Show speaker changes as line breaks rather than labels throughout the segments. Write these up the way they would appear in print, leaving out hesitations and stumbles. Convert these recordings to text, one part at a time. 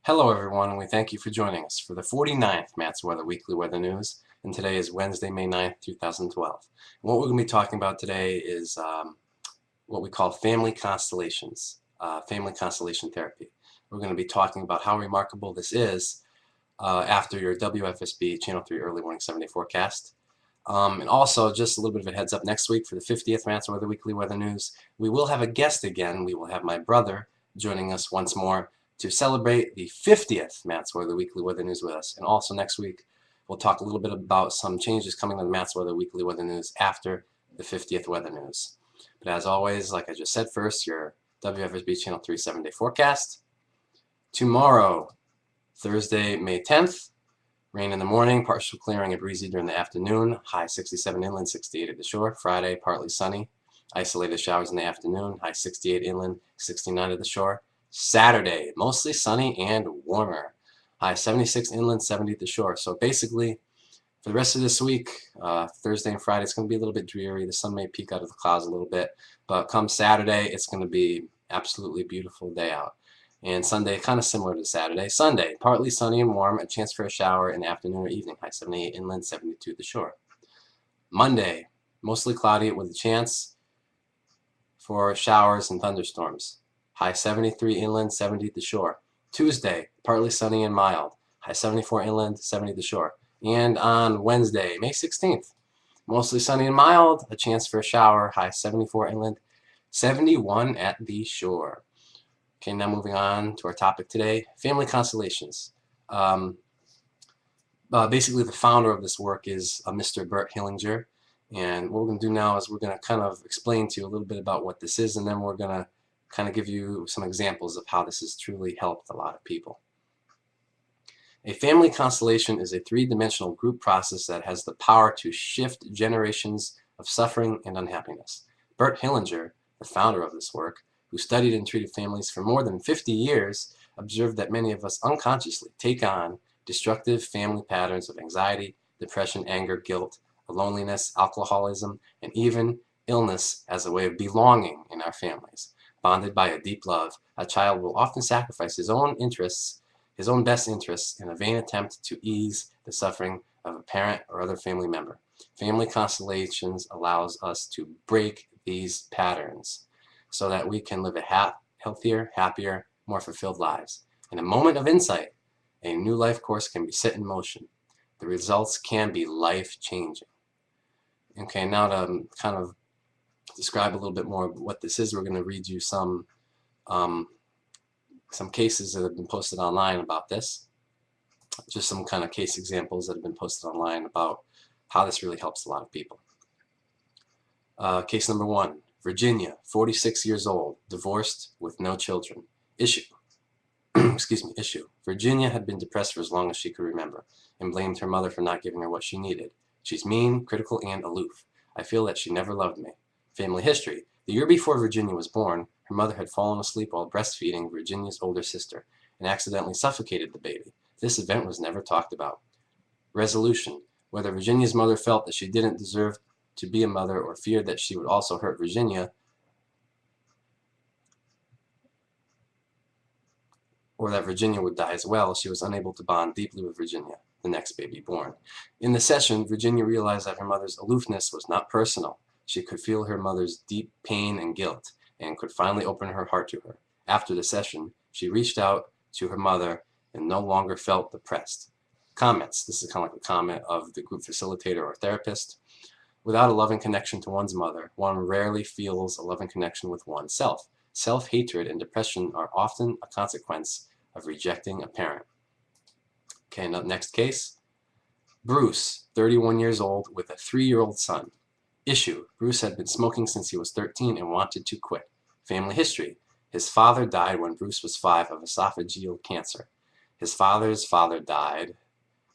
Hello everyone, and we thank you for joining us for the 49th Matt's Weather Weekly Weather News, and today is Wednesday, May 9th, 2012. And what we're going to be talking about today is what we call family constellations, family constellation therapy. We're going to be talking about how remarkable this is after your WFSB Channel 3 early morning 7-day forecast. And also, just a little bit of a heads up, next week for the 50th Matt's Weather Weekly Weather News, we will have a guest again. We will have my brother joining us once more to celebrate the 50th Matt's Weather Weekly Weather News with us. And also next week, we'll talk a little bit about some changes coming to the Matt's Weather Weekly Weather News after the 50th Weather News. But as always, like I just said first, your WFSB Channel 3 7-day forecast. Tomorrow, Thursday, May 10th, rain in the morning, partial clearing and breezy during the afternoon, high 67 inland, 68 at the shore. Friday, partly sunny, isolated showers in the afternoon, high 68 inland, 69 at the shore. Saturday, mostly sunny and warmer, high 76 inland, 70 at the shore. So basically, for the rest of this week, Thursday and Friday, it's going to be a little bit dreary. The sun may peek out of the clouds a little bit, but come Saturday, it's going to be absolutely beautiful day out. And Sunday, kind of similar to Saturday. Sunday, partly sunny and warm, a chance for a shower in the afternoon or evening, high 78 inland, 72 at the shore. Monday, mostly cloudy with a chance for showers and thunderstorms. High 73 inland, 70 at the shore. Tuesday, partly sunny and mild. High 74 inland, 70 at the shore. And on Wednesday, May 16th, mostly sunny and mild, a chance for a shower. High 74 inland, 71 at the shore. Okay, now moving on to our topic today, family constellations. Basically, the founder of this work is Mr. Bert Hellinger. And what we're going to do now is we're going to kind of explain to you a little bit about what this is, and then we're going to kind of give you some examples of how this has truly helped a lot of people. A family constellation is a three-dimensional group process that has the power to shift generations of suffering and unhappiness. Bert Hellinger, the founder of this work, who studied and treated families for more than 50 years, observed that many of us unconsciously take on destructive family patterns of anxiety, depression, anger, guilt, loneliness, alcoholism, and even illness as a way of belonging in our families. Bonded by a deep love, a child will often sacrifice his own interests, his own best interests, in a vain attempt to ease the suffering of a parent or other family member. Family constellations allows us to break these patterns so that we can live a healthier, happier, more fulfilled lives. In a moment of insight, a new life course can be set in motion. The results can be life-changing. Okay, now to kind of describe a little bit more of what this is, we're going to read you some cases that have been posted online about this. Just some kind of case examples that have been posted online about how this really helps a lot of people. Case number 1, Virginia, 46 years old, divorced with no children. Issue. Issue. Virginia had been depressed for as long as she could remember and blamed her mother for not giving her what she needed. She's mean, critical, and aloof. I feel that she never loved me. Family history. The year before Virginia was born, her mother had fallen asleep while breastfeeding Virginia's older sister and accidentally suffocated the baby. This event was never talked about. Resolution. Whether Virginia's mother felt that she didn't deserve to be a mother or feared that she would also hurt Virginia, or that Virginia would die as well, she was unable to bond deeply with Virginia, the next baby born. In the session, Virginia realized that her mother's aloofness was not personal. She could feel her mother's deep pain and guilt, and could finally open her heart to her. After the session, she reached out to her mother and no longer felt depressed. Comments. This is kind of like a comment of the group facilitator or therapist. Without a loving connection to one's mother, one rarely feels a loving connection with oneself. Self-hatred and depression are often a consequence of rejecting a parent. Okay, now next case. Bruce, 31 years old, with a 3-year-old son. Issue. Bruce had been smoking since he was 13 and wanted to quit. Family history. His father died when Bruce was 5 of esophageal cancer. His father's father died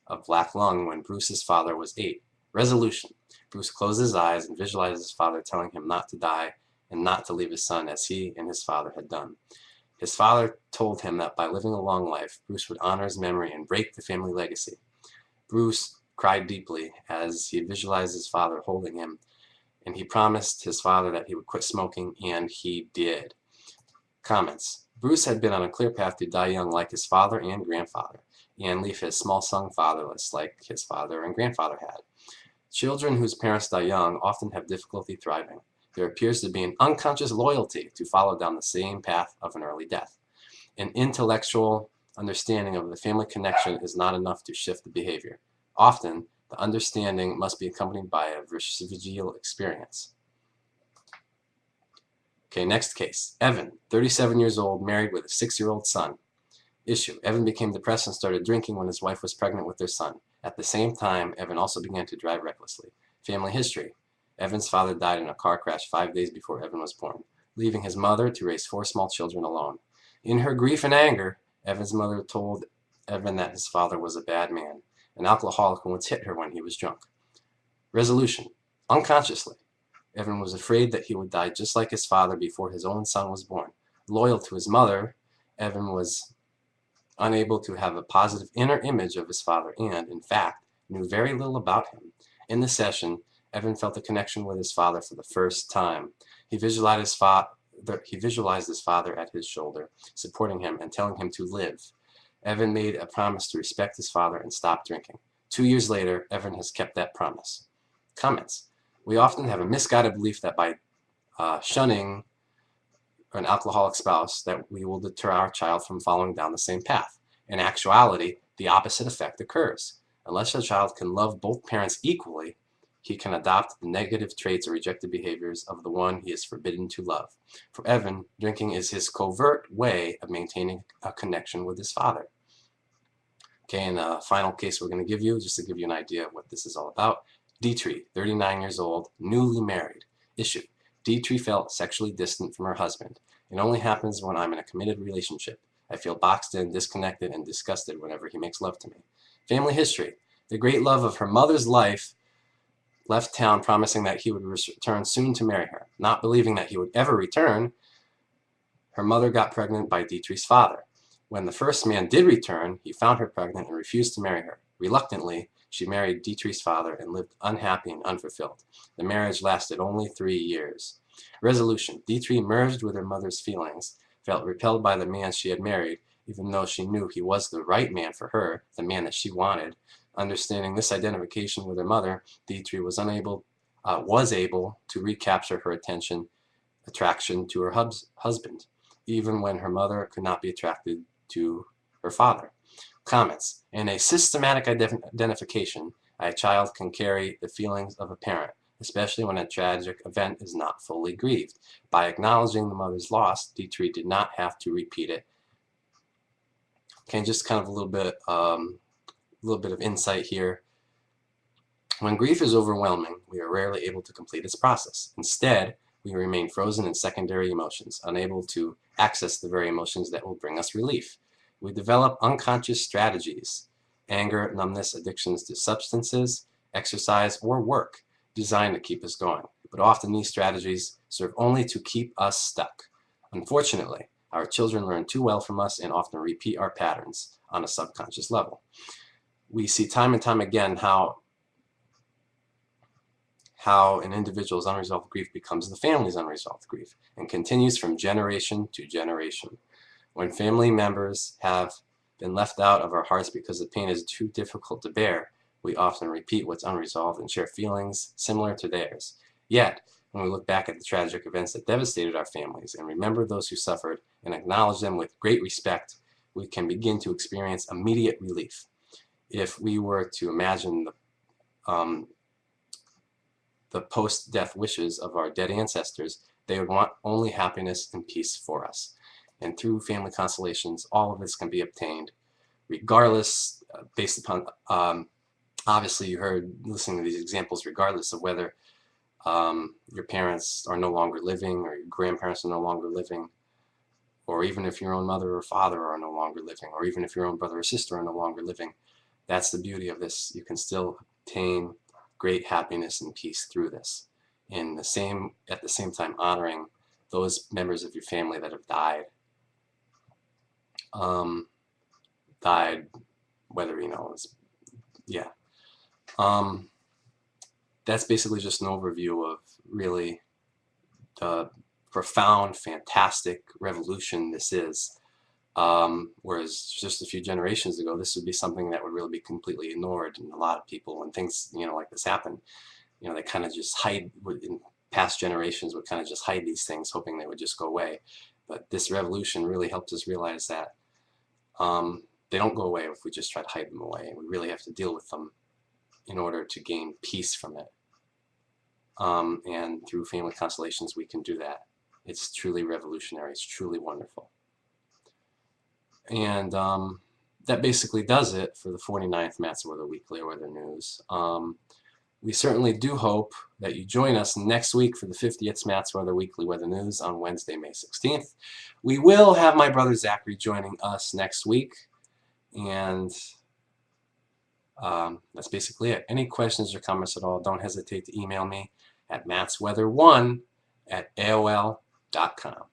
of black lung when Bruce's father was 8. Resolution. Bruce closed his eyes and visualized his father telling him not to die and not to leave his son as he and his father had done. His father told him that by living a long life, Bruce would honor his memory and break the family legacy. Bruce cried deeply as he visualized his father holding him, and he promised his father that he would quit smoking, and he did. Comments. Bruce had been on a clear path to die young like his father and grandfather, and leave his small son fatherless like his father and grandfather had. Children whose parents die young often have difficulty thriving. There appears to be an unconscious loyalty to follow down the same path of an early death. An intellectual understanding of the family connection is not enough to shift the behavior. Often, the understanding must be accompanied by a visual experience. Okay, next case. Evan, 37 years old, married with a 6-year-old son. Issue. Evan became depressed and started drinking when his wife was pregnant with their son. At the same time, Evan also began to drive recklessly. Family history. Evan's father died in a car crash 5 days before Evan was born, leaving his mother to raise 4 small children alone. In her grief and anger, Evan's mother told Evan that his father was a bad man, an alcoholic who once hit her when he was drunk. Resolution. Unconsciously, Evan was afraid that he would die just like his father before his own son was born. Loyal to his mother, Evan was unable to have a positive inner image of his father and, in fact, knew very little about him. In the session, Evan felt a connection with his father for the first time. He visualized his father at his shoulder, supporting him and telling him to live. Evan made a promise to respect his father and stop drinking. 2 years later, Evan has kept that promise. Comments. We often have a misguided belief that by shunning an alcoholic spouse that we will deter our child from following down the same path. In actuality, the opposite effect occurs. Unless a child can love both parents equally, he can adopt the negative traits or rejected behaviors of the one he is forbidden to love. For Evan, drinking is his covert way of maintaining a connection with his father. Okay, and the final case we're going to give you, just to give you an idea of what this is all about. Dietrich, 39 years old, newly married. Issue. Dietrich felt sexually distant from her husband. It only happens when I'm in a committed relationship. I feel boxed in, disconnected, and disgusted whenever he makes love to me. Family history. The great love of her mother's life left town promising that he would return soon to marry her. Not believing that he would ever return, her mother got pregnant by Dietrich's father. When the first man did return, he found her pregnant and refused to marry her. Reluctantly, she married Dietrich's father and lived unhappy and unfulfilled. The marriage lasted only 3 years. Resolution. Dietrich merged with her mother's feelings, felt repelled by the man she had married, even though she knew he was the right man for her, the man that she wanted. Understanding this identification with her mother, Dietrich was able to recapture her attraction to her husband, even when her mother could not be attracted to her father. Comments. In a systematic identification, a child can carry the feelings of a parent, especially when a tragic event is not fully grieved. By acknowledging the mother's loss, Dietrich did not have to repeat it. Okay, just kind of a little bit of insight here. When grief is overwhelming, we are rarely able to complete its process. Instead, we remain frozen in secondary emotions, unable to access the very emotions that will bring us relief. We develop unconscious strategies, anger, numbness, addictions to substances, exercise, or work, designed to keep us going. But often these strategies serve only to keep us stuck. Unfortunately, our children learn too well from us and often repeat our patterns on a subconscious level. We see time and time again how an individual's unresolved grief becomes the family's unresolved grief and continues from generation to generation. When family members have been left out of our hearts because the pain is too difficult to bear, we often repeat what's unresolved and share feelings similar to theirs. Yet, when we look back at the tragic events that devastated our families and remember those who suffered and acknowledge them with great respect, we can begin to experience immediate relief. If we were to imagine the post-death wishes of our dead ancestors, they would want only happiness and peace for us. And through family constellations, all of this can be obtained, regardless, based upon, obviously you heard listening to these examples, regardless of whether your parents are no longer living or your grandparents are no longer living, or even if your own mother or father are no longer living, or even if your own brother or sister are no longer living. That's the beauty of this. You can still obtain great happiness and peace through this. At the same time honoring those members of your family that have died. Whether, that's basically just an overview of really the profound, fantastic revolution this is. Whereas just a few generations ago, this would be something that would really be completely ignored. And a lot of people, when things, like this happen, they kind of just hide, in past generations would kind of just hide these things, hoping they would just go away. But this revolution really helped us realize that they don't go away if we just try to hide them away. We really have to deal with them in order to gain peace from it. And through family constellations, we can do that. It's truly revolutionary. It's truly wonderful. And that basically does it for the 49th Matt's Weather Weekly Weather News. We certainly do hope that you join us next week for the 50th Matt's Weather Weekly Weather News on Wednesday, May 16th. We will have my brother Zachary joining us next week. And that's basically it. Any questions or comments at all, don't hesitate to email me at mattsweather1@aol.com.